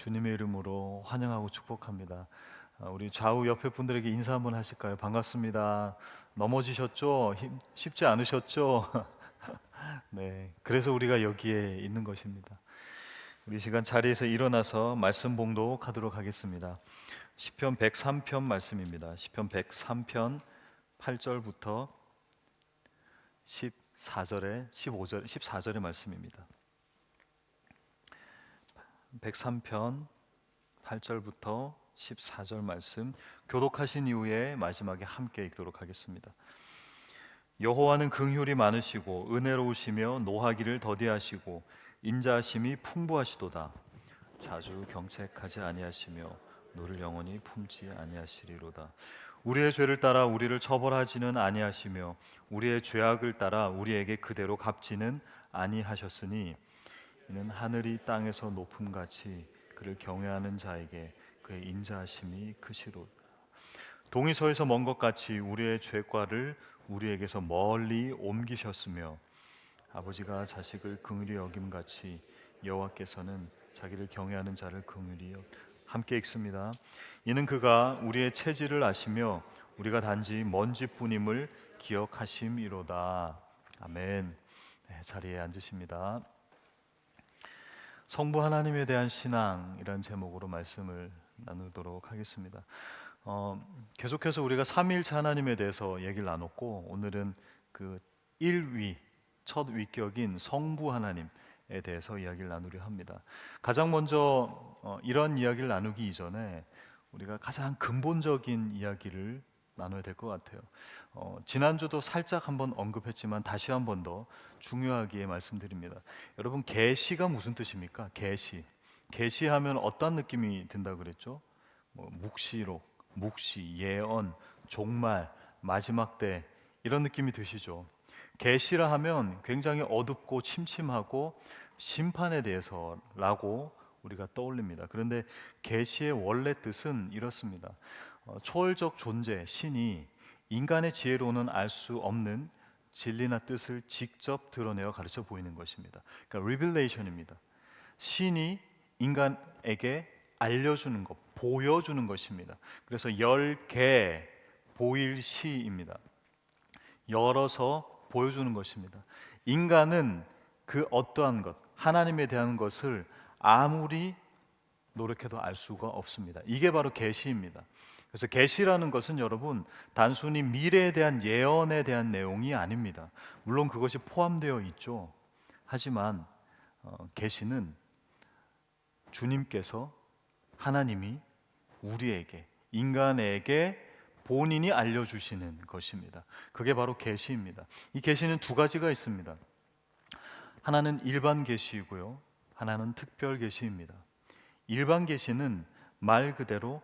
주님의 이름으로 환영하고 축복합니다. 우리 좌우 옆에 분들에게 인사 한번 하실까요? 반갑습니다. 넘어지셨죠? 쉽지 않으셨죠? 네, 그래서 우리가 여기에 있는 것입니다. 우리 시간 자리에서 일어나서 말씀 봉독하도록 하겠습니다. 시편 103편 말씀입니다. 시편 103편 8절부터 14절에 15절 14절의 말씀입니다. 103편 8절부터 14절 말씀 교독하신 이후에 마지막에 함께 읽도록 하겠습니다. 여호와는 긍휼이 많으시고 은혜로우시며 노하기를 더디하시고 인자하심이 풍부하시도다. 자주 경책하지 아니하시며 노를 영원히 품지 아니하시리로다. 우리의 죄를 따라 우리를 처벌하지는 아니하시며 우리의 죄악을 따라 우리에게 그대로 갚지는 아니하셨으니 이는 하늘이 땅에서 높음같이 그를 경외하는 자에게 그의 인자하심이 크시로다. 동이 서에서 먼 것 같이 우리의 죄과를 우리에게서 멀리 옮기셨으며 아버지가 자식을 긍휼히 여김같이 여호와께서는 자기를 경외하는 자를 긍휼히 함께 읽습니다. 이는 그가 우리의 체질을 아시며 우리가 단지 먼지뿐임을 기억하심이로다. 아멘. 네, 자리에 앉으십니다. 성부 하나님에 대한 신앙이라는 제목으로 말씀을 나누도록 하겠습니다. 계속해서 우리가 삼위일체 하나님에 대해서 얘기를 나눴고 오늘은 그 1위, 첫 위격인 성부 하나님에 대해서 이야기를 나누려 합니다. 가장 먼저 이런 이야기를 나누기 이전에 우리가 가장 근본적인 이야기를 나눠야 될 것 같아요. 지난주도 살짝 한번 언급했지만 다시 한 번 더 중요하게 말씀드립니다. 여러분, 계시가 무슨 뜻입니까? 계시. 계시하면 어떤 느낌이 든다 그랬죠? 묵시록, 묵시, 예언, 종말, 마지막 때 이런 느낌이 드시죠? 계시라 하면 굉장히 어둡고 침침하고 심판에 대해서라고 우리가 떠올립니다. 그런데 계시의 원래 뜻은 이렇습니다. 초월적 존재, 신이 인간의 지혜로는 알 수 없는 진리나 뜻을 직접 드러내어 가르쳐 보이는 것입니다. 그러니까 리빌레이션입니다. 신이 인간에게 알려주는 것, 보여주는 것입니다. 그래서 열개 보일시입니다. 열어서 보여주는 것입니다. 인간은 그 어떠한 것, 하나님에 대한 것을 아무리 노력해도 알 수가 없습니다. 이게 바로 계시입니다. 그래서 계시라는 것은 여러분 단순히 미래에 대한 예언에 대한 내용이 아닙니다. 물론 그것이 포함되어 있죠. 하지만 계시는 주님께서 하나님이 우리에게 인간에게 본인이 알려주시는 것입니다. 그게 바로 계시입니다. 이 계시는 두 가지가 있습니다. 하나는 일반 계시이고요, 하나는 특별 계시입니다. 일반 계시는 말 그대로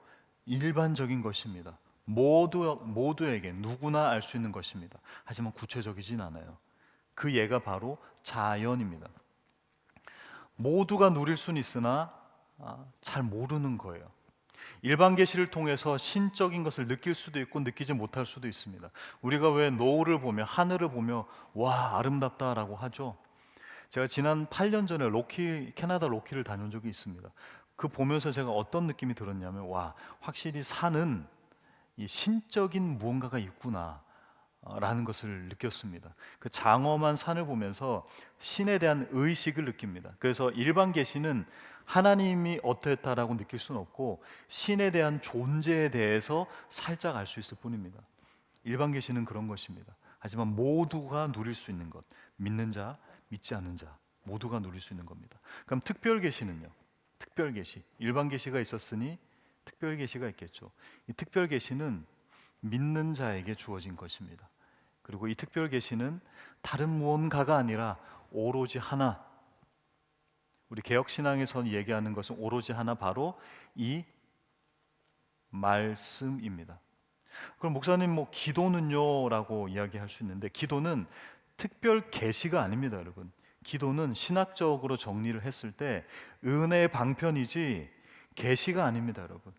일반적인 것입니다. 모두에게 누구나 알 수 있는 것입니다. 하지만 구체적이진 않아요. 그 예가 바로 자연입니다. 모두가 누릴 수는 있으나 잘 모르는 거예요. 일반 계시를 통해서 신적인 것을 느낄 수도 있고 느끼지 못할 수도 있습니다. 우리가 왜 노을을 보며 하늘을 보며 와 아름답다라고 하죠. 제가 지난 8년 전에 캐나다 로키를 다녀온 적이 있습니다. 그 보면서 제가 어떤 느낌이 들었냐면 와 확실히 산은 이 신적인 무언가가 있구나 라는 것을 느꼈습니다. 그 장엄한 산을 보면서 신에 대한 의식을 느낍니다. 그래서 일반 계시는 하나님이 어떠했다라고 느낄 수는 없고 신에 대한 존재에 대해서 살짝 알 수 있을 뿐입니다. 일반 계시는 그런 것입니다. 하지만 모두가 누릴 수 있는 것, 믿는 자, 믿지 않는 자 모두가 누릴 수 있는 겁니다. 그럼 특별 계시는요? 특별 계시, 일반 계시가 있었으니 특별 계시가 있겠죠. 이 특별 계시는 믿는 자에게 주어진 것입니다. 그리고 이 특별 계시는 다른 무언가가 아니라 오로지 하나, 우리 개혁신앙에서 얘기하는 것은 오로지 하나, 바로 이 말씀입니다. 그럼 목사님 기도는요? 라고 이야기할 수 있는데 기도는 특별 계시가 아닙니다, 여러분. 기도는 신학적으로 정리를 했을 때 은혜의 방편이지 계시가 아닙니다, 여러분.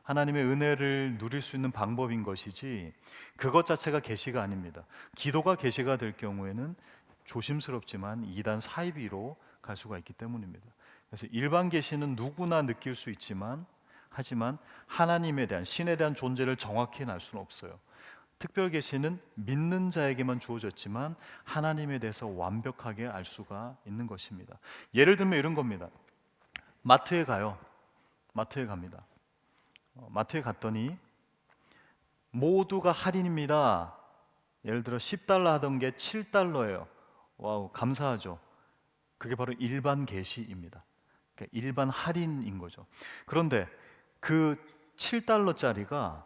하나님의 은혜를 누릴 수 있는 방법인 것이지 그것 자체가 계시가 아닙니다. 기도가 계시가 될 경우에는 조심스럽지만 이단 사이비로 갈 수가 있기 때문입니다. 그래서 일반 계시는 누구나 느낄 수 있지만 하지만 하나님에 대한 신에 대한 존재를 정확히 알 수는 없어요. 특별 계시는 믿는 자에게만 주어졌지만 하나님에 대해서 완벽하게 알 수가 있는 것입니다. 예를 들면 이런 겁니다. 마트에 가요. 마트에 갑니다. 마트에 갔더니 모두가 할인입니다. 예를 들어 10달러 하던 게 7달러예요. 와우, 감사하죠. 그게 바로 일반 계시입니다. 그러니까 일반 할인인 거죠. 그런데 그 7달러짜리가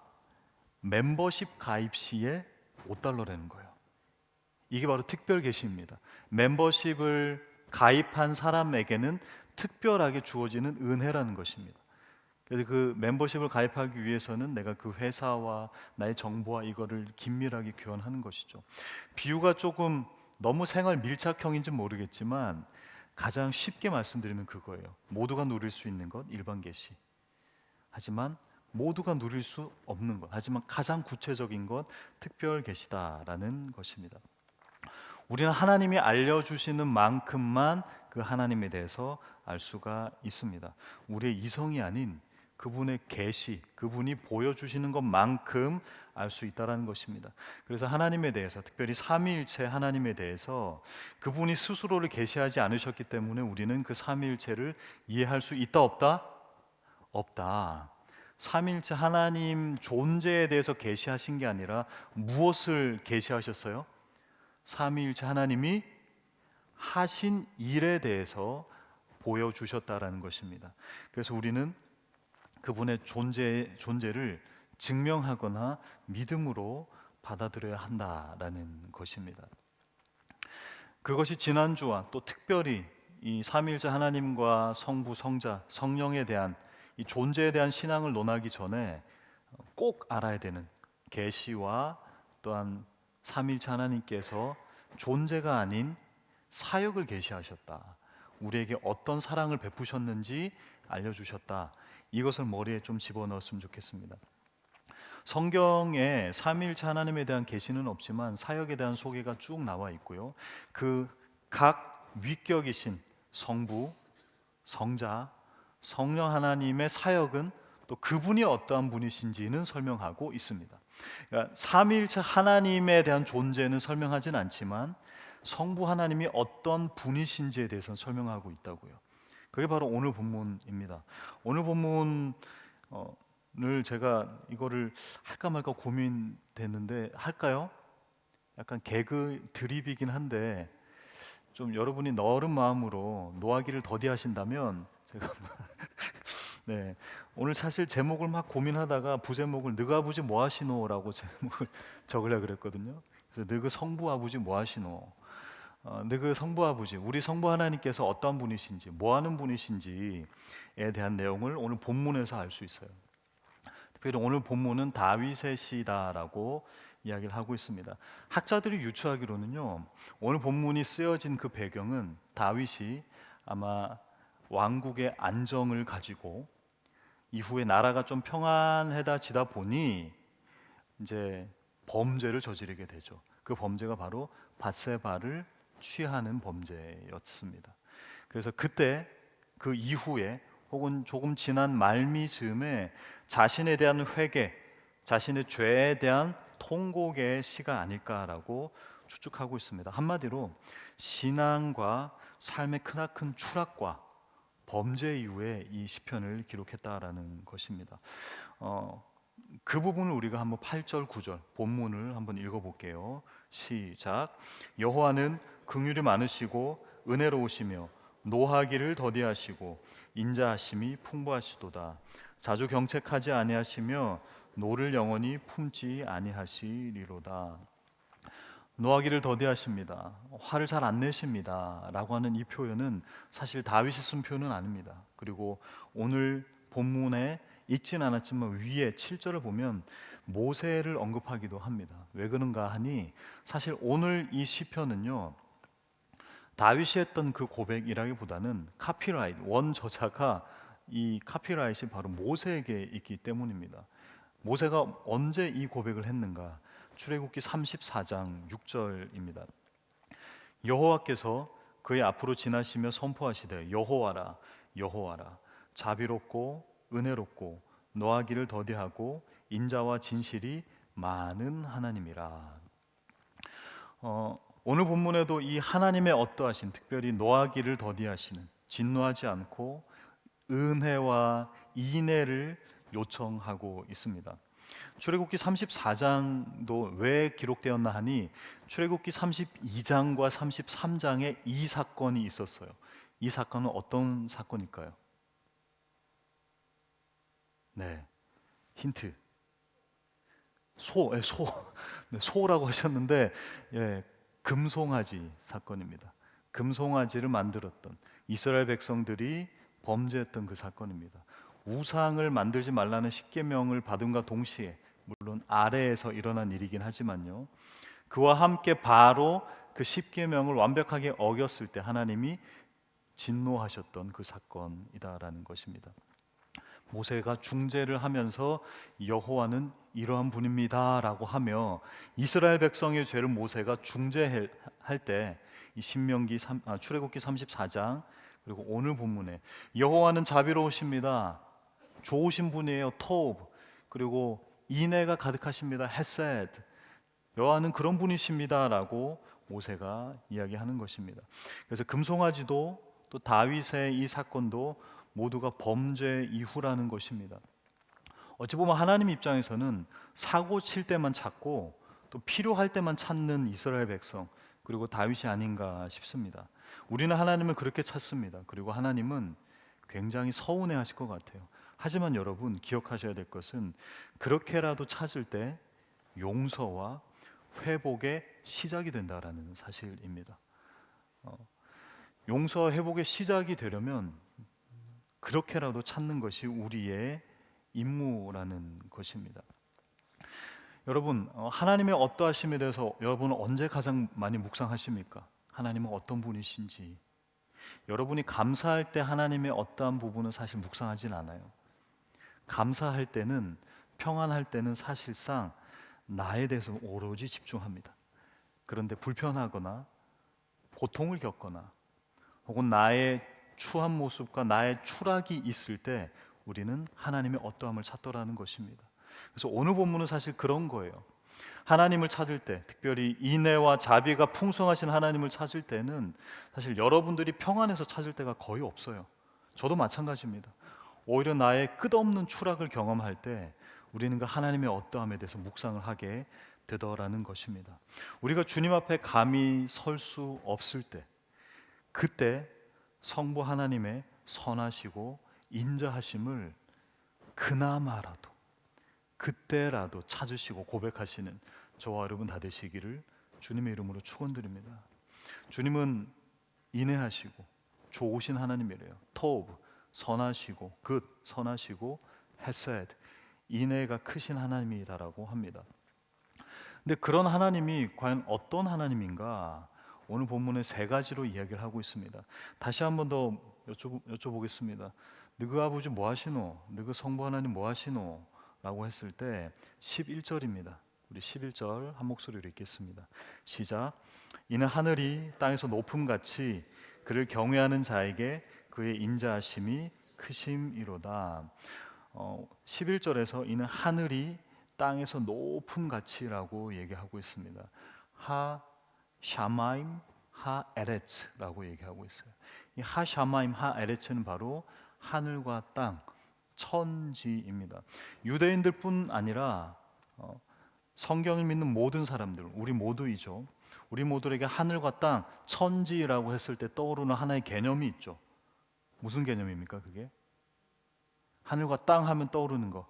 멤버십 가입 시에 5달러라는 거예요. 이게 바로 특별 계시입니다. 멤버십을 가입한 사람에게는 특별하게 주어지는 은혜라는 것입니다. 그래서 그 멤버십을 가입하기 위해서는 내가 그 회사와 나의 정보와 이거를 긴밀하게 교환하는 것이죠. 비유가 조금 너무 생활 밀착형인지 모르겠지만 가장 쉽게 말씀드리면 그거예요. 모두가 누릴 수 있는 것 일반 계시. 하지만 모두가 누릴 수 없는 것. 하지만 가장 구체적인 것 특별 계시다라는 것입니다. 우리는 하나님이 알려주시는 만큼만 그 하나님에 대해서 알 수가 있습니다. 우리의 이성이 아닌 그분의 계시, 그분이 보여주시는 것만큼 알 수 있다라는 것입니다. 그래서 하나님에 대해서, 특별히 삼위일체 하나님에 대해서 그분이 스스로를 계시하지 않으셨기 때문에 우리는 그 삼위일체를 이해할 수 있다 없다? 없다. 삼위일체 하나님 존재에 대해서 계시하신 게 아니라 무엇을 계시하셨어요? 삼위일체 하나님이 하신 일에 대해서 보여주셨다라는 것입니다. 그래서 우리는 그분의 존재를 증명하거나 믿음으로 받아들여야 한다라는 것입니다. 그것이 지난주와 또 특별히 이 삼위일체 하나님과 성부, 성자, 성령에 대한 이 존재에 대한 신앙을 논하기 전에 꼭 알아야 되는 계시와 또한 삼위일체 하나님께서 존재가 아닌 사역을 계시하셨다. 우리에게 어떤 사랑을 베푸셨는지 알려주셨다. 이것을 머리에 좀 집어넣었으면 좋겠습니다. 성경에 삼위일체 하나님에 대한 계시는 없지만 사역에 대한 소개가 쭉 나와 있고요. 그 각 위격이신 성부, 성자, 성령 하나님의 사역은 또 그분이 어떠한 분이신지는 설명하고 있습니다. 그러니까 삼위일체 하나님에 대한 존재는 설명하진 않지만 성부 하나님이 어떤 분이신지에 대해서는 설명하고 있다고요. 그게 바로 오늘 본문입니다. 오늘 본문을 제가 이거를 할까 말까 고민됐는데 할까요? 약간 개그 드립이긴 한데 좀 여러분이 너른 마음으로 노하기를 더디하신다면 제가 네, 오늘 사실 제목을 막 고민하다가 부제목을 너그 아버지 뭐 하시노라고 제목을 적으려고 그랬거든요. 그래서 너그 성부 아버지 뭐 하시노? 너그 성부 아버지, 우리 성부 하나님께서 어떤 분이신지, 뭐 하는 분이신지에 대한 내용을 오늘 본문에서 알 수 있어요. 특별히 오늘 본문은 다윗의 시다라고 이야기를 하고 있습니다. 학자들이 유추하기로는요, 오늘 본문이 쓰여진 그 배경은 다윗이 아마 왕국의 안정을 가지고 이후에 나라가 좀 평안해지다 보니 이제 범죄를 저지르게 되죠. 그 범죄가 바로 밧세바를 취하는 범죄였습니다. 그래서 그때 그 이후에 혹은 조금 지난 말미즈음에 자신에 대한 회개, 자신의 죄에 대한 통곡의 시가 아닐까라고 추측하고 있습니다. 한마디로 신앙과 삶의 크나큰 추락과 범죄 이후에 이 시편을 기록했다라는 것입니다. 그 부분을 우리가 한번 8절 9절 본문을 한번 읽어볼게요. 시작. 여호와는 긍휼이 많으시고 은혜로우시며 노하기를 더디하시고 인자하심이 풍부하시도다. 자주 경책하지 아니하시며 노를 영원히 품지 아니하시리로다. 노하기를 더디하십니다. 화를 잘 안 내십니다. 라고 하는 이 표현은 사실 다윗이 쓴 표현은 아닙니다. 그리고 오늘 본문에 읽진 않았지만 위에 7절을 보면 모세를 언급하기도 합니다. 왜 그런가 하니 사실 오늘 이 시편은요, 다윗이 했던 그 고백이라기보다는 카피라이트, 원 저자가 이 카피라이트이 바로 모세에게 있기 때문입니다. 모세가 언제 이 고백을 했는가? 출애굽기 34장 6절입니다. 여호와께서 그의 앞으로 지나시며 선포하시되 여호와라 여호와라. 자비롭고 은혜롭고 노하기를 더디하고 인자와 진실이 많은 하나님이라. 오늘 본문에도 이 하나님의 어떠하심, 특별히 노하기를 더디하시는, 진노하지 않고 은혜와 인애를 요청하고 있습니다. 출애굽기 34장도 왜 기록되었나 하니 출애굽기 32장과 33장에 이 사건이 있었어요. 이 사건은 어떤 사건일까요? 네, 힌트. 소. 네, 소라고 하셨는데, 예, 금송아지 사건입니다. 금송아지를 만들었던 이스라엘 백성들이 범죄했던 그 사건입니다. 우상을 만들지 말라는 십계명을 받음과 동시에, 물론 아래에서 일어난 일이긴 하지만요, 그와 함께 바로 그 십계명을 완벽하게 어겼을 때 하나님이 진노하셨던 그 사건이다라는 것입니다. 모세가 중재를 하면서 여호와는 이러한 분입니다라고 하며 이스라엘 백성의 죄를 모세가 중재할 때 이 출애굽기 34장 그리고 오늘 본문에 여호와는 자비로우십니다. 좋으신 분이에요. 토브. 그리고 인애가 가득하십니다. 헤세드. 여호와는 그런 분이십니다라고 모세가 이야기하는 것입니다. 그래서 금송아지도 또 다윗의 이 사건도 모두가 범죄 이후라는 것입니다. 어찌 보면 하나님 입장에서는 사고 칠 때만 찾고 또 필요할 때만 찾는 이스라엘 백성, 그리고 다윗이 아닌가 싶습니다. 우리는 하나님을 그렇게 찾습니다. 그리고 하나님은 굉장히 서운해하실 것 같아요. 하지만 여러분 기억하셔야 될 것은 그렇게라도 찾을 때 용서와 회복의 시작이 된다라는 사실입니다. 용서와 회복의 시작이 되려면 그렇게라도 찾는 것이 우리의 임무라는 것입니다. 여러분, 하나님의 어떠하심에 대해서 여러분은 언제 가장 많이 묵상하십니까? 하나님은 어떤 분이신지. 여러분이 감사할 때 하나님의 어떠한 부분은 사실 묵상하진 않아요. 감사할 때는, 평안할 때는 사실상 나에 대해서 오로지 집중합니다. 그런데 불편하거나 고통을 겪거나 혹은 나의 추한 모습과 나의 추락이 있을 때 우리는 하나님의 어떠함을 찾더라는 것입니다. 그래서 오늘 본문은 사실 그런 거예요. 하나님을 찾을 때, 특별히 인애와 자비가 풍성하신 하나님을 찾을 때는 사실 여러분들이 평안해서 찾을 때가 거의 없어요. 저도 마찬가지입니다. 오히려 나의 끝없는 추락을 경험할 때 우리는 그 하나님의 어떠함에 대해서 묵상을 하게 되더라는 것입니다. 우리가 주님 앞에 감히 설 수 없을 때, 그때 성부 하나님의 선하시고 인자하심을 그나마라도 그때라도 찾으시고 고백하시는 저와 여러분 다 되시기를 주님의 이름으로 축원드립니다. 주님은 인애하시고 좋으신 하나님이래요. 토브 선하시고 굿 선하시고 헤세드 인애가 크신 하나님이다라고 합니다. 근데 그런 하나님이 과연 어떤 하나님인가? 오늘 본문에 세 가지로 이야기를 하고 있습니다. 다시 한 번 더 여쭤보겠습니다. 너희 아버지 뭐 하시노? 너희 성부 하나님 뭐 하시노? 라고 했을 때 11절입니다. 우리 11절 한 목소리로 읽겠습니다. 시작. 이는 하늘이 땅에서 높음같이 그를 경외하는 자에게 그의 인자하심이 크심이로다. 11절에서 이는 하늘이 땅에서 높음같이라고 얘기하고 있습니다. 하 샤마임 하 에레츠라고 얘기하고 있어요. 이 하 샤마임 하 에레츠는 바로 하늘과 땅, 천지입니다. 유대인들뿐 아니라 성경을 믿는 모든 사람들, 우리 모두이죠. 우리 모두에게 하늘과 땅, 천지라고 했을 때 떠오르는 하나의 개념이 있죠. 무슨 개념입니까? 그게 하늘과 땅 하면 떠오르는 거.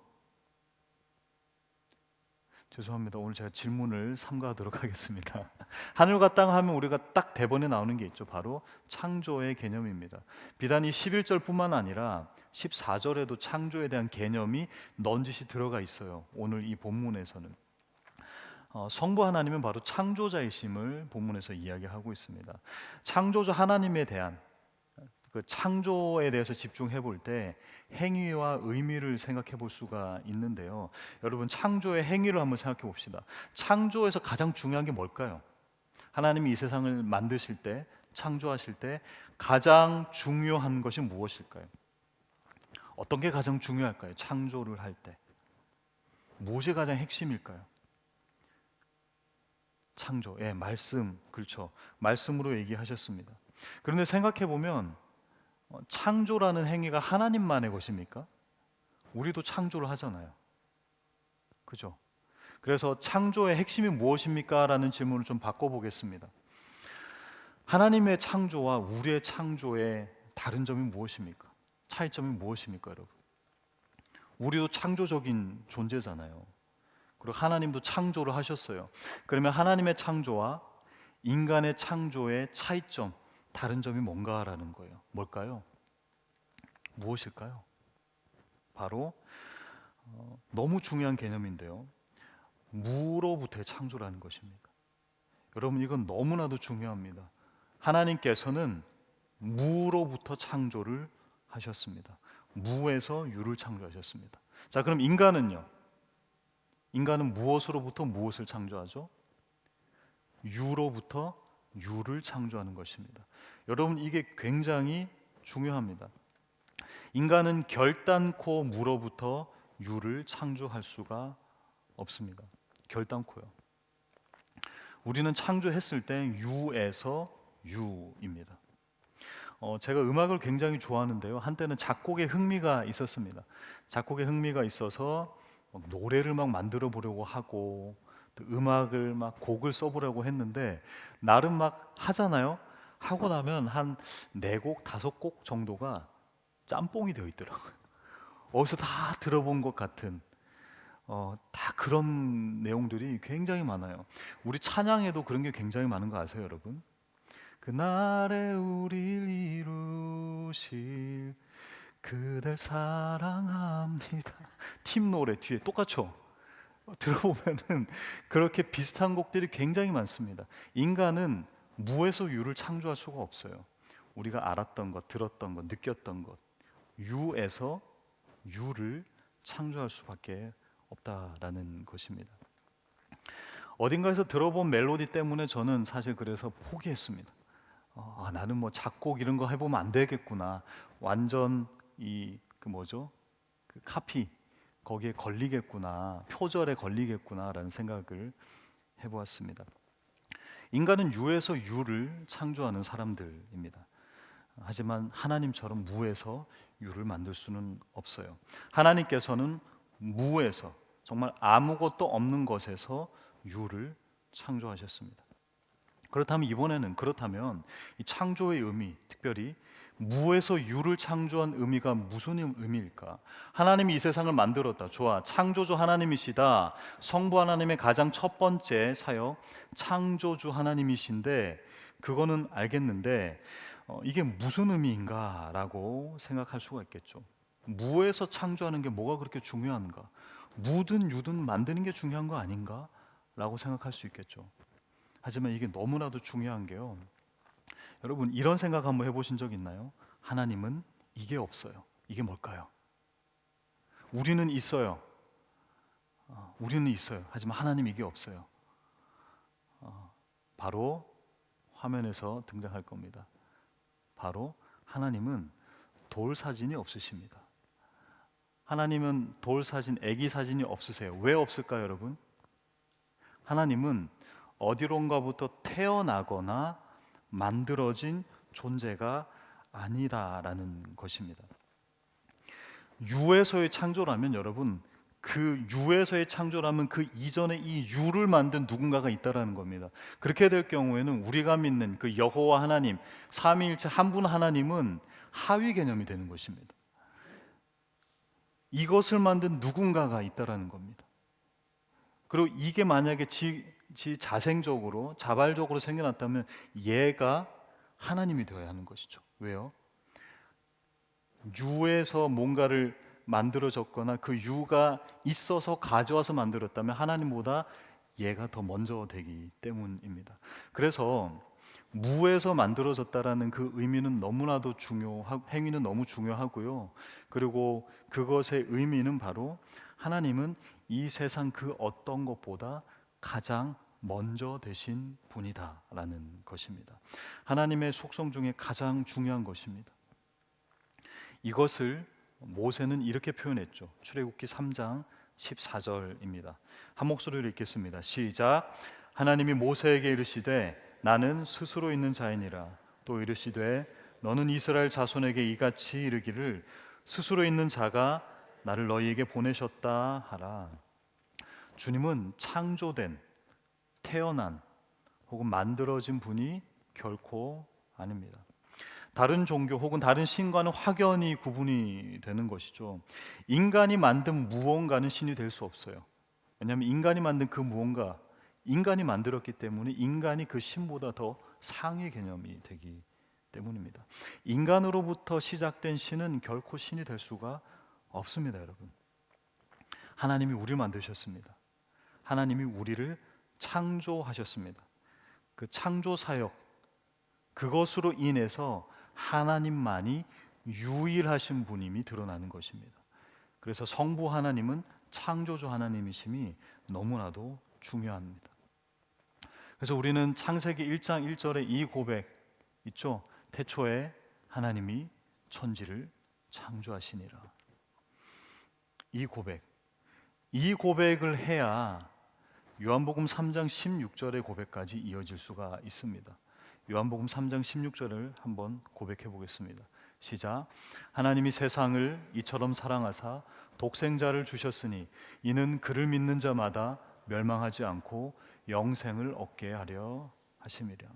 죄송합니다. 오늘 제가 질문을 삼가하도록 하겠습니다. 하늘과 땅 하면 우리가 딱 대본에 나오는 게 있죠. 바로 창조의 개념입니다. 비단 이 11절뿐만 아니라 14절에도 창조에 대한 개념이 넌지시 들어가 있어요. 오늘 이 본문에서는 성부 하나님은 바로 창조자이심을 본문에서 이야기하고 있습니다. 창조주 하나님에 대한 그 창조에 대해서 집중해 볼 때 행위와 의미를 생각해 볼 수가 있는데요. 여러분 창조의 행위를 한번 생각해 봅시다. 창조에서 가장 중요한 게 뭘까요? 하나님이 이 세상을 만드실 때 창조하실 때 가장 중요한 것이 무엇일까요? 어떤 게 가장 중요할까요? 창조를 할 때 무엇이 가장 핵심일까요? 창조, 예, 말씀, 그렇죠. 말씀으로 얘기하셨습니다. 그런데 생각해 보면 창조라는 행위가 하나님만의 것입니까? 우리도 창조를 하잖아요. 그죠? 그래서 창조의 핵심이 무엇입니까? 라는 질문을 좀 바꿔보겠습니다. 하나님의 창조와 우리의 창조의 다른 점이 무엇입니까? 차이점이 무엇입니까, 여러분? 우리도 창조적인 존재잖아요. 그리고 하나님도 창조를 하셨어요. 그러면 하나님의 창조와 인간의 창조의 차이점, 다른 점이 뭔가라는 거예요. 뭘까요? 무엇일까요? 바로 너무 중요한 개념인데요. 무로부터의 창조라는 것입니다. 여러분, 이건 너무나도 중요합니다. 하나님께서는 무로부터 창조를 하셨습니다. 무에서 유를 창조하셨습니다. 자, 그럼 인간은요? 인간은 무엇으로부터 무엇을 창조하죠? 유로부터 유를 창조하는 것입니다. 여러분, 이게 굉장히 중요합니다. 인간은 결단코 무로부터 유를 창조할 수가 없습니다. 결단코요. 우리는 창조했을 때 유에서 유입니다. 제가 음악을 굉장히 좋아하는데요. 한때는 작곡에 흥미가 있었습니다. 작곡에 흥미가 있어서 노래를 막 만들어 보려고 하고 또 음악을 막 곡을 써보려고 했는데 나름 막 하잖아요. 하고 나면 한 네 곡, 다섯 곡 정도가 짬뽕이 되어 있더라고요. 어디서 다 들어본 것 같은 다 그런 내용들이 굉장히 많아요. 우리 찬양에도 그런 게 굉장히 많은 거 아세요, 여러분? 그날에 우리를 이루실 그댈 사랑합니다. 팀 노래 뒤에 똑같죠? 들어보면은 그렇게 비슷한 곡들이 굉장히 많습니다. 인간은 무에서 유를 창조할 수가 없어요. 우리가 알았던 것, 들었던 것, 느꼈던 것, 유에서 유를 창조할 수밖에 없다라는 것입니다. 어딘가에서 들어본 멜로디 때문에 저는 사실 그래서 포기했습니다. 나는 뭐 작곡 이런 거 해보면 안 되겠구나. 완전 그 뭐죠? 그 카피 거기에 걸리겠구나. 표절에 걸리겠구나라는 생각을 해보았습니다. 인간은 유에서 유를 창조하는 사람들입니다. 하지만 하나님처럼 무에서 유를 만들 수는 없어요. 하나님께서는 무에서 정말 아무것도 없는 것에서 유를 창조하셨습니다. 그렇다면 이 창조의 의미, 특별히 무에서 유를 창조한 의미가 무슨 의미일까? 하나님이 이 세상을 만들었다. 좋아. 창조주 하나님이시다. 성부 하나님의 가장 첫 번째 사역, 창조주 하나님이신데 그거는 알겠는데 이게 무슨 의미인가라고 생각할 수가 있겠죠. 무에서 창조하는 게 뭐가 그렇게 중요한가? 무든 유든 만드는 게 중요한 거 아닌가? 라고 생각할 수 있겠죠. 하지만 이게 너무나도 중요한 게요. 여러분, 이런 생각 한번 해보신 적 있나요? 하나님은 이게 없어요. 이게 뭘까요? 우리는 있어요. 우리는 있어요. 하지만 하나님 이게 없어요. 바로 화면에서 등장할 겁니다. 바로 하나님은 돌 사진이 없으십니다. 하나님은 돌 사진, 아기 사진이 없으세요. 왜 없을까요, 여러분? 하나님은 어디론가부터 태어나거나 만들어진 존재가 아니다라는 것입니다. 유에서의 창조라면 여러분, 그 유에서의 창조라면 그 이전에 이 유를 만든 누군가가 있다라는 겁니다. 그렇게 될 경우에는 우리가 믿는 그 여호와 하나님, 삼위일체 한 분 하나님은 하위 개념이 되는 것입니다. 이것을 만든 누군가가 있다라는 겁니다. 그리고 이게 만약에 지 자생적으로 자발적으로 생겨났다면 얘가 하나님이 되어야 하는 것이죠. 왜요? 유에서 뭔가를 만들어졌거나 그 유가 있어서 가져와서 만들었다면 하나님보다 얘가 더 먼저 되기 때문입니다. 그래서 무에서 만들어졌다라는 그 의미는 너무나도 행위는 너무 중요하고요. 그리고 그것의 의미는 바로 하나님은 이 세상 그 어떤 것보다 가장 먼저 되신 분이다라는 것입니다. 하나님의 속성 중에 가장 중요한 것입니다. 이것을 모세는 이렇게 표현했죠. 출애굽기 3장 14절입니다. 한 목소리로 읽겠습니다. 시작. 하나님이 모세에게 이르시되 나는 스스로 있는 자이니라. 또 이르시되 너는 이스라엘 자손에게 이같이 이르기를 스스로 있는 자가 나를 너희에게 보내셨다 하라. 주님은 창조된, 태어난 혹은 만들어진 분이 결코 아닙니다. 다른 종교 혹은 다른 신과는 확연히 구분이 되는 것이죠. 인간이 만든 무언가는 신이 될 수 없어요. 왜냐하면 인간이 만든 그 무언가, 인간이 만들었기 때문에 인간이 그 신보다 더 상위 개념이 되기 때문입니다. 인간으로부터 시작된 신은 결코 신이 될 수가 없습니다, 여러분. 하나님이 우리를 만드셨습니다. 하나님이 우리를 창조하셨습니다. 그 창조 사역, 그것으로 인해서 하나님만이 유일하신 분임이 드러나는 것입니다. 그래서 성부 하나님은 창조주 하나님이심이 너무나도 중요합니다. 그래서 우리는 창세기 1장 1절의 이 고백 있죠. 태초에 하나님이 천지를 창조하시니라. 이 고백을 해야 요한복음 3장 16절의 고백까지 이어질 수가 있습니다. 요한복음 3장 16절을 한번 고백해 보겠습니다. 시작. 하나님이 세상을 이처럼 사랑하사 독생자를 주셨으니 이는 그를 믿는 자마다 멸망하지 않고 영생을 얻게 하려 하심이라.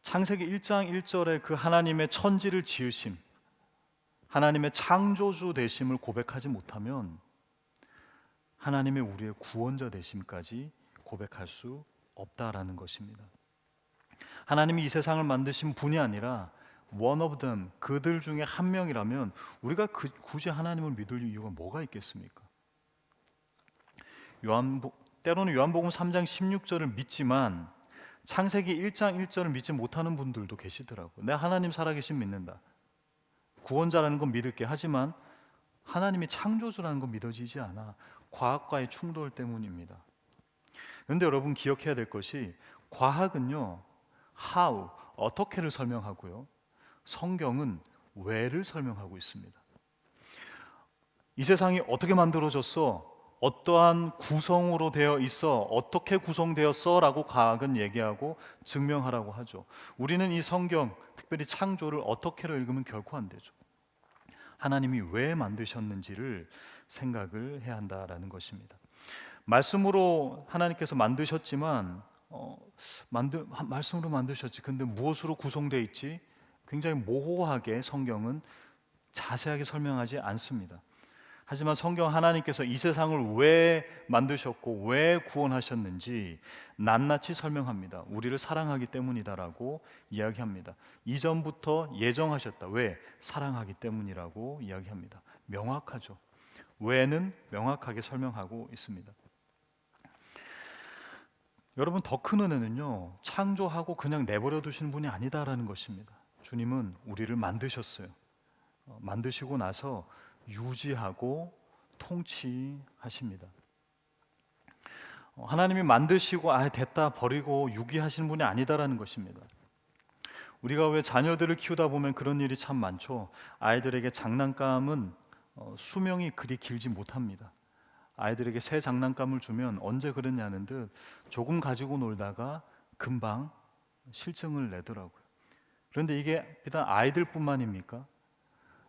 창세기 1장 1절에 그 하나님의 천지를 지으심, 하나님의 창조주 되심을 고백하지 못하면 하나님의 우리의 구원자 되심까지 고백할 수 없다라는 것입니다. 하나님이 이 세상을 만드신 분이 아니라 one of them, 그들 중에 한 명이라면 우리가 굳이 하나님을 믿을 이유가 뭐가 있겠습니까? 때로는 요한복음 3장 16절을 믿지만 창세기 1장 1절을 믿지 못하는 분들도 계시더라고요. 내가 하나님 살아계신 믿는다, 구원자라는 건 믿을게. 하지만 하나님이 창조주라는 건 믿어지지 않아. 과학과의 충돌 때문입니다. 그런데 여러분 기억해야 될 것이, 과학은요 how, 어떻게를 설명하고요, 성경은 왜를 설명하고 있습니다. 이 세상이 어떻게 만들어졌어? 어떠한 구성으로 되어 있어? 어떻게 구성되었어? 라고 과학은 얘기하고 증명하라고 하죠. 우리는 이 성경, 특별히 창조를 어떻게로 읽으면 결코 안 되죠. 하나님이 왜 만드셨는지를 생각을 해야 한다라는 것입니다. 말씀으로 하나님께서 만드셨지만 말씀으로 만드셨지, 근데 무엇으로 구성되어 있지? 굉장히 모호하게 성경은 자세하게 설명하지 않습니다. 하지만 성경, 하나님께서 이 세상을 왜 만드셨고 왜 구원하셨는지 낱낱이 설명합니다. 우리를 사랑하기 때문이다라고 이야기합니다. 이전부터 예정하셨다. 왜? 사랑하기 때문이라고 이야기합니다. 명확하죠. 왜는 명확하게 설명하고 있습니다. 여러분, 더 큰 은혜는요, 창조하고 그냥 내버려 두시는 분이 아니다라는 것입니다. 주님은 우리를 만드셨어요. 만드시고 나서 유지하고 통치하십니다. 하나님이 만드시고 됐다 버리고 유기하시는 분이 아니다라는 것입니다. 우리가 왜 자녀들을 키우다 보면 그런 일이 참 많죠. 아이들에게 장난감은 수명이 그리 길지 못합니다. 아이들에게 새 장난감을 주면 언제 그랬냐는 듯 조금 가지고 놀다가 금방 실증을 내더라고요. 그런데 이게 비단 아이들뿐만입니까?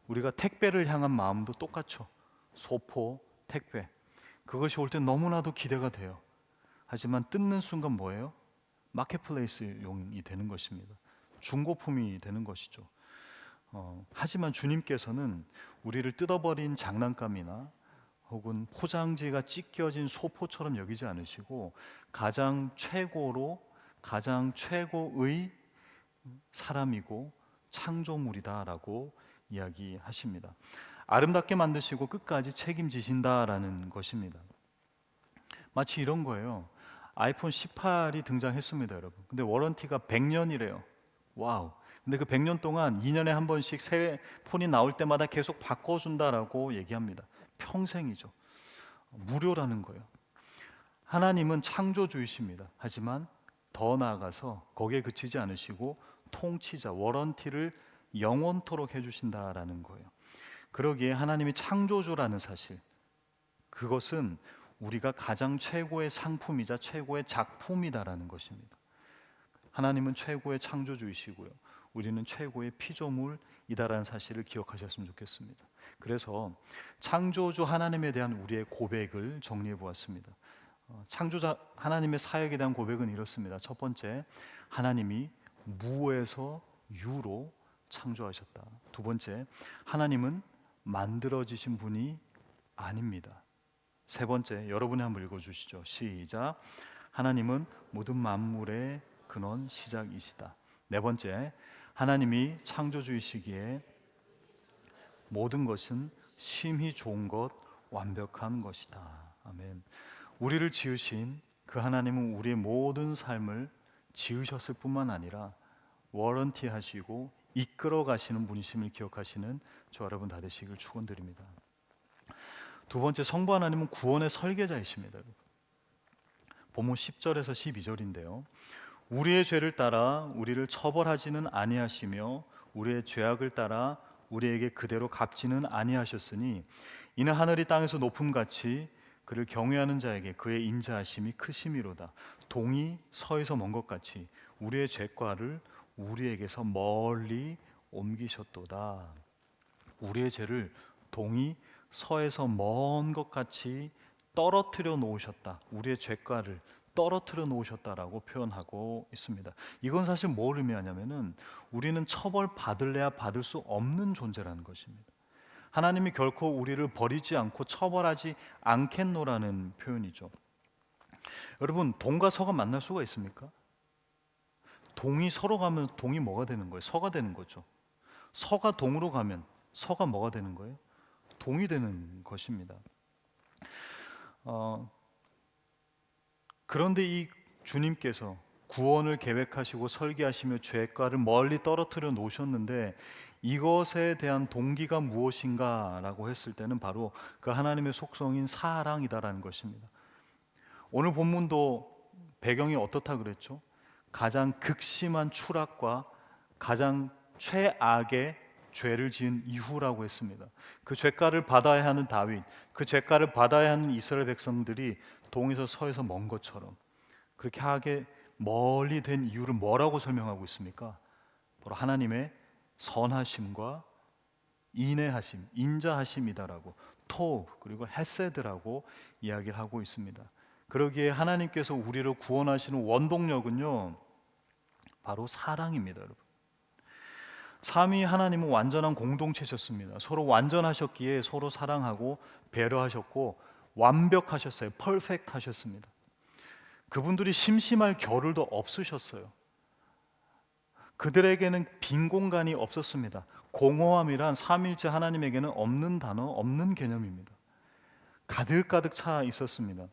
우리가 택배를 향한 마음도 똑같죠. 소포, 택배, 그것이 올 때 너무나도 기대가 돼요. 하지만 뜯는 순간 뭐예요? 마켓플레이스용이 되는 것입니다. 중고품이 되는 것이죠. 하지만 주님께서는 우리를 뜯어버린 장난감이나 혹은 포장지가 찢겨진 소포처럼 여기지 않으시고 가장 최고의 사람이고 창조물이다라고 이야기하십니다. 아름답게 만드시고 끝까지 책임지신다라는 것입니다. 마치 이런 거예요. 아이폰 18이 등장했습니다, 여러분. 근데 워런티가 100년이래요. 와우. 근데 그 100년 동안 2년에 한 번씩 새 폰이 나올 때마다 계속 바꿔준다라고 얘기합니다. 평생이죠. 무료라는 거예요. 하나님은 창조주이십니다. 하지만 더 나아가서 거기에 그치지 않으시고 통치자, 워런티를 영원토록 해주신다라는 거예요. 그러기에 하나님이 창조주라는 사실, 그것은 우리가 가장 최고의 상품이자 최고의 작품이다라는 것입니다. 하나님은 최고의 창조주이시고요, 우리는 최고의 피조물이다라는 사실을 기억하셨으면 좋겠습니다. 그래서 창조주 하나님에 대한 우리의 고백을 정리해 보았습니다. 창조자 하나님의 사역에 대한 고백은 이렇습니다. 첫 번째, 하나님이 무에서 유로 창조하셨다. 두 번째, 하나님은 만들어지신 분이 아닙니다. 세 번째, 여러분이 한번 읽어주시죠. 시작. 하나님은 모든 만물의 근원 시작이시다. 네 번째, 하나님이 창조주이시기에 모든 것은 심히 좋은 것, 완벽한 것이다. 아멘. 우리를 지으신 그 하나님은 우리의 모든 삶을 지으셨을 뿐만 아니라 워런티 하시고 이끌어 가시는 분이심을 기억하시는 저 여러분 다 되시길 축원드립니다. 두 번째, 성부 하나님은 구원의 설계자이십니다. 본문 10절에서 12절인데요. 우리의 죄를 따라 우리를 처벌하지는 아니하시며 우리의 죄악을 따라 우리에게 그대로 갚지는 아니하셨으니 이는 하늘이 땅에서 높음같이 그를 경외하는 자에게 그의 인자하심이 크심이로다. 동이 서에서 먼 것 같이 우리의 죄과를 우리에게서 멀리 옮기셨도다. 우리의 죄를 동이 서에서 먼 것 같이 떨어뜨려 놓으셨다. 우리의 죄과를 떨어뜨려 놓으셨다라고 표현하고 있습니다. 이건 사실 뭘 의미하냐면은 우리는 처벌 받을래야 받을 수 없는 존재라는 것입니다. 하나님이 결코 우리를 버리지 않고 처벌하지 않겠노라는 표현이죠. 여러분, 동과 서가 만날 수가 있습니까? 동이 서로 가면 동이 뭐가 되는 거예요? 서가 되는 거죠. 서가 동으로 가면 서가 뭐가 되는 거예요? 동이 되는 것입니다. 그런데 이 주님께서 구원을 계획하시고 설계하시며 죄가를 멀리 떨어뜨려 놓으셨는데 이것에 대한 동기가 무엇인가라고 했을 때는 바로 그 하나님의 속성인 사랑이다라는 것입니다. 오늘 본문도 배경이 어떻다 그랬죠? 가장 극심한 추락과 가장 최악의 죄를 지은 이후라고 했습니다. 그 죄가를 받아야 하는 다윗, 그 죄가를 받아야 하는 이스라엘 백성들이 동에서 서에서 먼 것처럼 그렇게 하게 멀리 된 이유를 뭐라고 설명하고 있습니까? 바로 하나님의 선하심과 인애하심, 인자하심이다라고 토 그리고 헤세드라고 이야기를 하고 있습니다. 그러기에 하나님께서 우리를 구원하시는 원동력은요, 바로 사랑입니다, 여러분. 삼위 하나님은 완전한 공동체셨습니다. 서로 완전하셨기에 서로 사랑하고 배려하셨고 완벽하셨어요. 퍼펙트 하셨습니다. 그분들이 심심할 겨를도 없으셨어요. 그들에게는 빈 공간이 없었습니다. 공허함이란 삼일체 하나님에게는 없는 단어, 없는 개념입니다. 가득가득 차 있었습니다.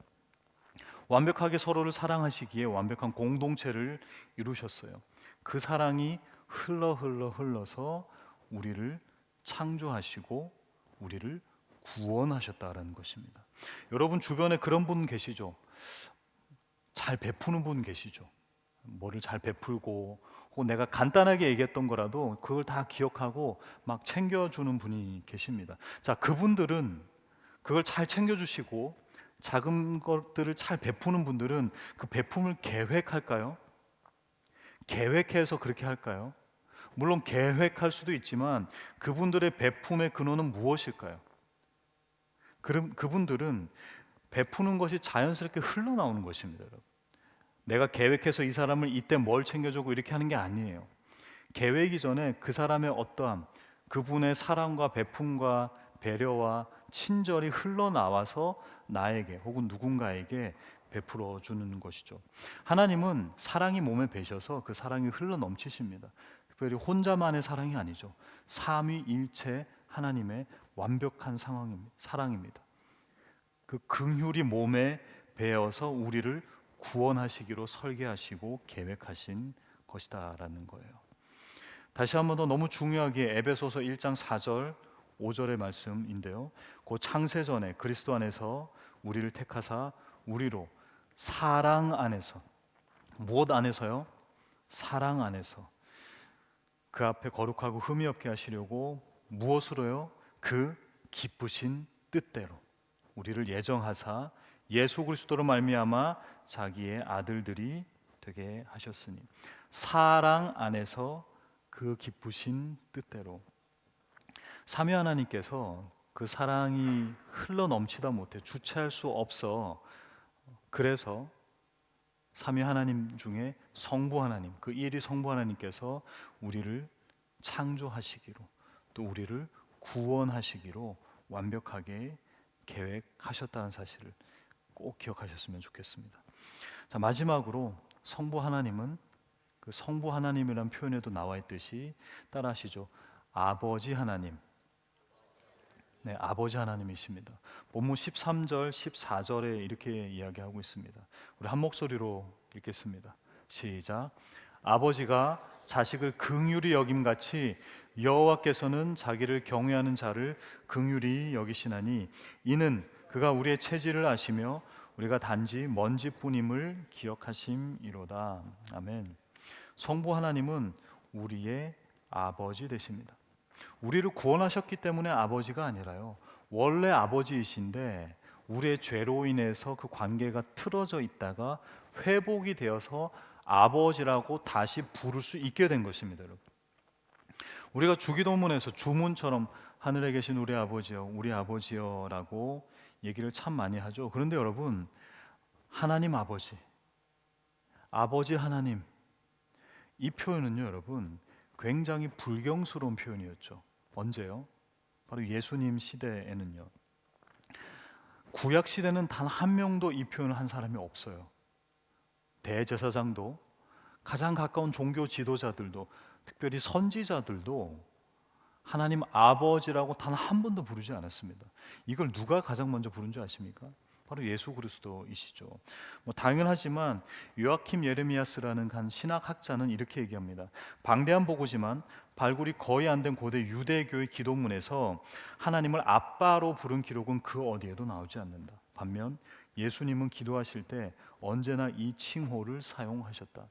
완벽하게 서로를 사랑하시기에 완벽한 공동체를 이루셨어요. 그 사랑이 흘러서 우리를 창조하시고 우리를 구원하셨다라는 것입니다. 여러분 주변에 그런 분 계시죠? 잘 베푸는 분 계시죠? 뭐를 잘 베풀고 혹은 내가 간단하게 얘기했던 거라도 그걸 다 기억하고 막 챙겨주는 분이 계십니다. 자, 그분들은 그걸 잘 챙겨주시고 작은 것들을 잘 베푸는 분들은 그 베품을 계획할까요? 계획해서 그렇게 할까요? 물론 계획할 수도 있지만 그분들의 베품의 근원은 무엇일까요? 그럼 그분들은 베푸는 것이 자연스럽게 흘러나오는 것입니다, 여러분. 내가 계획해서 이 사람을 이때 뭘 챙겨주고 이렇게 하는 게 아니에요. 계획 이전에 그 사람의 어떠함, 그분의 사랑과 베품과 배려와 친절이 흘러나와서 나에게 혹은 누군가에게 베풀어 주는 것이죠. 하나님은 사랑이 몸에 배셔서 그 사랑이 흘러 넘치십니다. 특별히 혼자만의 사랑이 아니죠. 삼위일체 하나님의 완벽한 사랑입니다. 그 긍휼이 몸에 배어서 우리를 구원하시기로 설계하시고 계획하신 것이다라는 거예요. 다시 한 번 더 너무 중요하게 에베소서 1장 4절 5절의 말씀인데요. 그 창세 전에 그리스도 안에서 우리를 택하사 우리로 사랑 안에서. 무엇 안에서요? 사랑 안에서. 그 앞에 거룩하고 흠이 없게 하시려고 무엇으로요? 그 기쁘신 뜻대로 우리를 예정하사 예수 그리스도로 말미암아 자기의 아들들이 되게 하셨으니, 사랑 안에서 그 기쁘신 뜻대로. 삼위 하나님께서 그 사랑이 흘러 넘치다 못해 주체할 수 없어, 그래서 삼위 하나님 중에 성부 하나님, 그 일위 성부 하나님께서 우리를 창조하시기로, 또 우리를 구원하시기로 완벽하게 계획하셨다는 사실을 꼭 기억하셨으면 좋겠습니다. 자, 마지막으로 성부 하나님은, 그 성부 하나님이란 표현에도 나와 있듯이 따라하시죠. 아버지 하나님. 네, 아버지 하나님이십니다. 본문 13절, 14절에 이렇게 이야기하고 있습니다. 우리 한 목소리로 읽겠습니다. 시작. 아버지가 자식을 긍휼히 여김같이 여호와께서는 자기를 경외하는 자를 긍휼히 여기시나니, 이는 그가 우리의 체질을 아시며 우리가 단지 먼지뿐임을 기억하심이로다. 아멘. 성부 하나님은 우리의 아버지 되십니다. 우리를 구원하셨기 때문에 아버지가 아니라요, 원래 아버지이신데 우리의 죄로 인해서 그 관계가 틀어져 있다가 회복이 되어서 아버지라고 다시 부를 수 있게 된 것입니다. 여러분, 우리가 주기도문에서 주문처럼 하늘에 계신 우리 아버지여, 우리 아버지여 라고 얘기를 참 많이 하죠. 그런데 여러분, 하나님 아버지, 아버지 하나님, 이 표현은요 여러분, 굉장히 불경스러운 표현이었죠. 언제요? 바로 예수님 시대에는요. 구약 시대는 단 한 명도 이 표현을 한 사람이 없어요. 대제사장도, 가장 가까운 종교 지도자들도, 특별히 선지자들도 하나님 아버지라고 단 한 번도 부르지 않았습니다. 이걸 누가 가장 먼저 부른 줄 아십니까? 바로 예수 그리스도이시죠. 당연하지만 요아킴 예레미야스라는 한 신학학자는 이렇게 얘기합니다. 방대한 보고지만 발굴이 거의 안 된 고대 유대교의 기도문에서 하나님을 아빠로 부른 기록은 그 어디에도 나오지 않는다. 반면 예수님은 기도하실 때 언제나 이 칭호를 사용하셨다.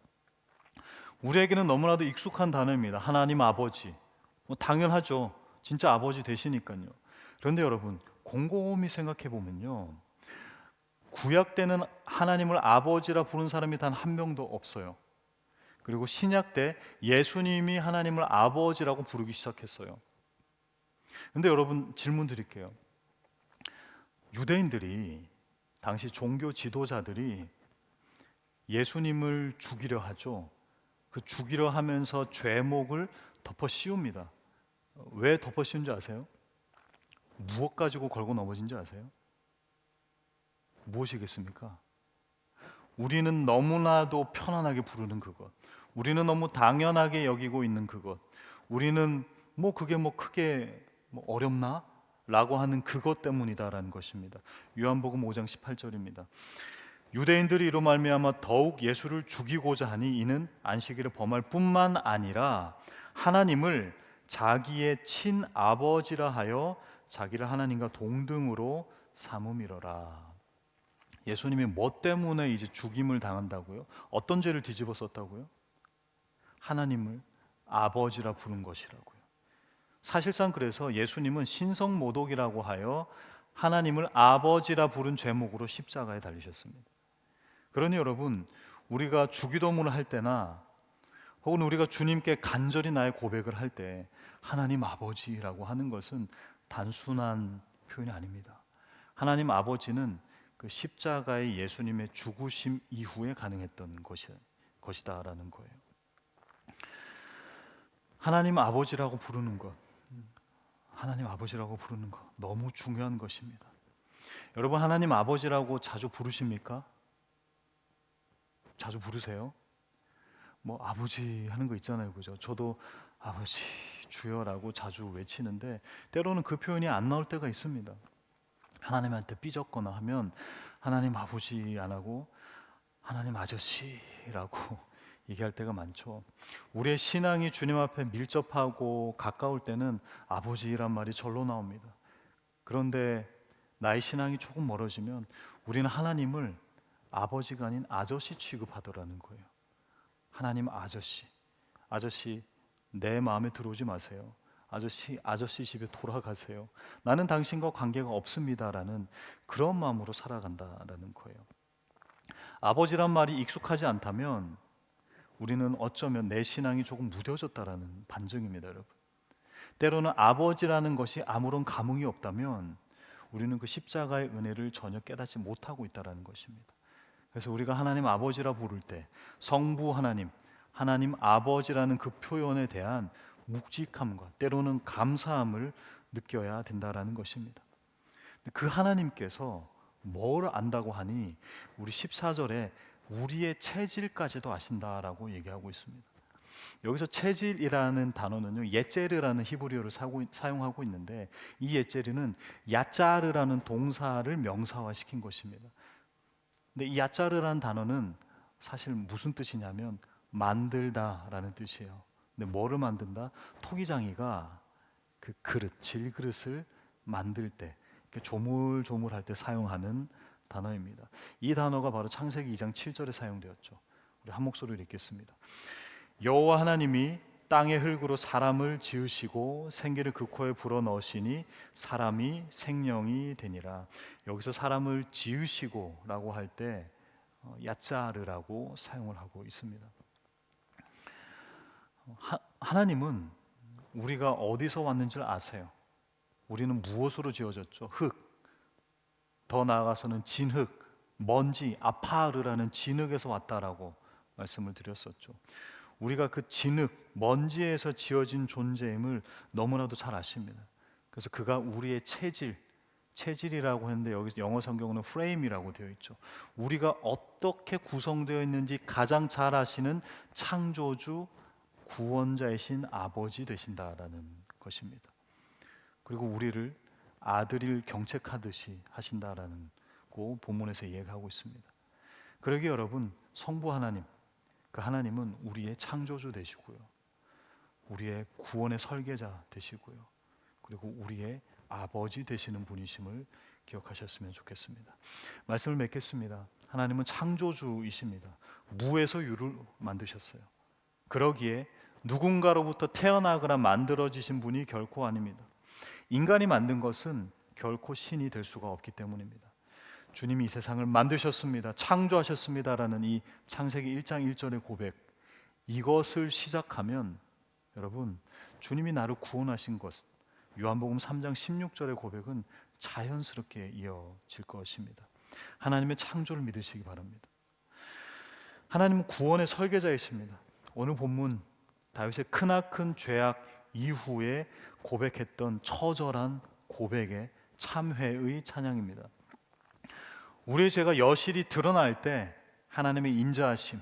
우리에게는 너무나도 익숙한 단어입니다. 하나님 아버지. 당연하죠. 진짜 아버지 되시니까요. 그런데 여러분, 곰곰이 생각해 보면요, 구약 때는 하나님을 아버지라 부른 사람이 단 한 명도 없어요. 그리고 신약 때 예수님이 하나님을 아버지라고 부르기 시작했어요. 근데 여러분, 질문 드릴게요. 유대인들이, 당시 종교 지도자들이 예수님을 죽이려 하죠. 그 죽이려 하면서 죄목을 덮어 씌웁니다. 왜 덮어 씌운 줄 아세요? 무엇 가지고 걸고 넘어진 줄 아세요? 무엇이겠습니까? 우리는 너무나도 편안하게 부르는 그것, 우리는 너무 당연하게 여기고 있는 그것, 우리는 그게 크게 어렵나? 라고 하는 그것 때문이다라는 것입니다. 요한복음 5장 18절입니다. 유대인들이 이로 말미암아 더욱 예수를 죽이고자 하니 이는 안식일을 범할 뿐만 아니라 하나님을 자기의 친아버지라 하여 자기를 하나님과 동등으로 삼음이로라. 예수님이 뭐 때문에 이제 죽임을 당한다고요? 어떤 죄를 뒤집어 썼다고요? 하나님을 아버지라 부른 것이라고요. 사실상 그래서 예수님은 신성모독이라고 하여 하나님을 아버지라 부른 죄목으로 십자가에 달리셨습니다. 그러니 여러분, 우리가 주기도문을 할 때나 혹은 우리가 주님께 간절히 나의 고백을 할 때 하나님 아버지라고 하는 것은 단순한 표현이 아닙니다. 하나님 아버지는 그 십자가의 예수님의 죽으심 이후에 가능했던 것이다라는 거예요. 하나님 아버지라고 부르는 것, 하나님 아버지라고 부르는 것 너무 중요한 것입니다. 여러분, 하나님 아버지라고 자주 부르십니까? 자주 부르세요? 아버지 하는 거 있잖아요, 그죠? 저도 아버지 주여라고 자주 외치는데 때로는 그 표현이 안 나올 때가 있습니다. 하나님한테 삐졌거나 하면 하나님 아버지 안 하고 하나님 아저씨라고 얘기할 때가 많죠. 우리의 신앙이 주님 앞에 밀접하고 가까울 때는 아버지란 말이 절로 나옵니다. 그런데 나의 신앙이 조금 멀어지면 우리는 하나님을 아버지가 아닌 아저씨 취급하더라는 거예요. 하나님 아저씨 내 마음에 들어오지 마세요. 아저씨 집에 돌아가세요. 나는 당신과 관계가 없습니다라는 그런 마음으로 살아간다라는 거예요. 아버지란 말이 익숙하지 않다면 우리는 어쩌면 내 신앙이 조금 무뎌졌다라는 반증입니다, 여러분. 때로는 아버지라는 것이 아무런 감흥이 없다면 우리는 그 십자가의 은혜를 전혀 깨닫지 못하고 있다라는 것입니다. 그래서 우리가 하나님 아버지라 부를 때 성부 하나님 아버지라는 그 표현에 대한 묵직함과 때로는 감사함을 느껴야 된다라는 것입니다. 그 하나님께서 뭘 안다고 하니 우리 14절에 우리의 체질까지도 아신다라고 얘기하고 있습니다. 여기서 체질이라는 단어는요, 예제르라는 히브리어를 사용하고 있는데 이 예제르는 야짜르라는 동사를 명사화시킨 것입니다. 근데 이 야짜르라는 단어는 사실 무슨 뜻이냐면 만들다라는 뜻이에요. 근데 뭐를 만든다? 토기장이가 그 질그릇을 만들 때 이렇게 조물조물할 때 사용하는 단어입니다. 이 단어가 바로 창세기 2장 7절에 사용되었죠. 우리 한 목소리로 읽겠습니다. 여호와 하나님이 땅의 흙으로 사람을 지으시고 생기를 그 코에 불어 넣으시니 사람이 생명이 되니라. 여기서 사람을 지으시고라고 할 때 야짜르라고 사용을 하고 있습니다. 하나님은 우리가 어디서 왔는지를 아세요. 우리는 무엇으로 지어졌죠? 흙. 더 나아가서는 진흙, 먼지, 아파르라는 진흙에서 왔다라고 말씀을 드렸었죠. 우리가 그 진흙, 먼지에서 지어진 존재임을 너무나도 잘 아십니다. 그래서 그가 우리의 체질이라고 했는데 여기 영어 성경은 프레임이라고 되어 있죠. 우리가 어떻게 구성되어 있는지 가장 잘 아시는 창조주, 구원자이신 아버지 되신다라는 것입니다. 그리고 우리를 아들을 경책하듯이 하신다라는 고 본문에서 이야기하고 있습니다. 그러기에 여러분, 성부 하나님, 그 하나님은 우리의 창조주 되시고요, 우리의 구원의 설계자 되시고요, 그리고 우리의 아버지 되시는 분이심을 기억하셨으면 좋겠습니다. 말씀을 맺겠습니다. 하나님은 창조주이십니다. 무에서 유를 만드셨어요. 그러기에 누군가로부터 태어나거나 만들어지신 분이 결코 아닙니다. 인간이 만든 것은 결코 신이 될 수가 없기 때문입니다. 주님이 이 세상을 만드셨습니다. 창조하셨습니다라는 이 창세기 1장 1절의 고백, 이것을 시작하면 여러분, 주님이 나를 구원하신 것, 요한복음 3장 16절의 고백은 자연스럽게 이어질 것입니다. 하나님의 창조를 믿으시기 바랍니다. 하나님은 구원의 설계자이십니다. 오늘 본문 다윗의 크나큰 죄악 이후에 고백했던 처절한 고백의 참회의 찬양입니다. 우리의 죄가 여실히 드러날 때 하나님의 인자하심,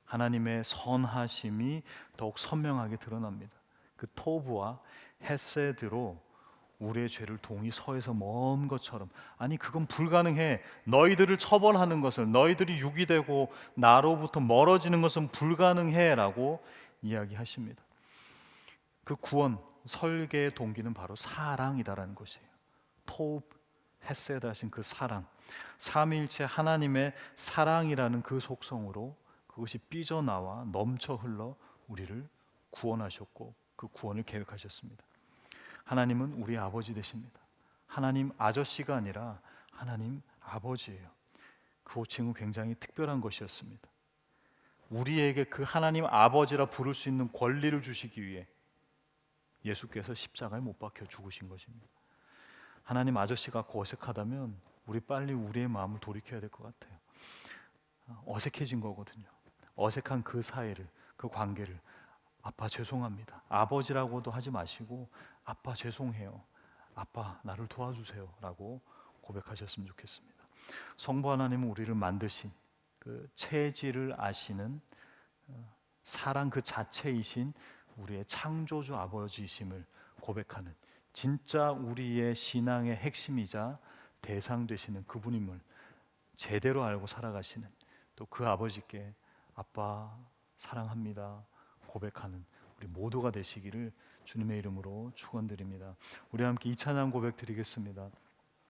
하나님의 선하심이 더욱 선명하게 드러납니다. 그 토브와 헤세드로 우리의 죄를 동이 서에서 먼 것처럼, 아니 그건 불가능해, 너희들을 처벌하는 것을, 너희들이 유기되고 나로부터 멀어지는 것은 불가능해 라고 이야기하십니다. 그 구원 설계의 동기는 바로 사랑이다라는 것이에요. 토브 헤세드 하신 그 사랑, 삼위일체 하나님의 사랑이라는 그 속성으로 그것이 삐져나와 넘쳐 흘러 우리를 구원하셨고 그 구원을 계획하셨습니다. 하나님은 우리 아버지 되십니다. 하나님 아저씨가 아니라 하나님 아버지예요. 그 호칭은 굉장히 특별한 것이었습니다. 우리에게 그 하나님 아버지라 부를 수 있는 권리를 주시기 위해 예수께서 십자가에 못 박혀 죽으신 것입니다. 하나님 아저씨가 어색하다면 우리 빨리 우리의 마음을 돌이켜야 될 것 같아요. 어색해진 거거든요. 어색한 그 사이를, 그 관계를 아빠 죄송합니다, 아버지라고도 하지 마시고 아빠 죄송해요, 아빠 나를 도와주세요 라고 고백하셨으면 좋겠습니다. 성부 하나님은 우리를 만드신 그 체질을 아시는 사랑 그 자체이신 우리의 창조주 아버지이심을 고백하는, 진짜 우리의 신앙의 핵심이자 대상 되시는 그분임을 제대로 알고 살아가시는, 또 그 아버지께 아빠 사랑합니다 고백하는 우리 모두가 되시기를 주님의 이름으로 축원드립니다. 우리 함께 이 찬양 고백 드리겠습니다.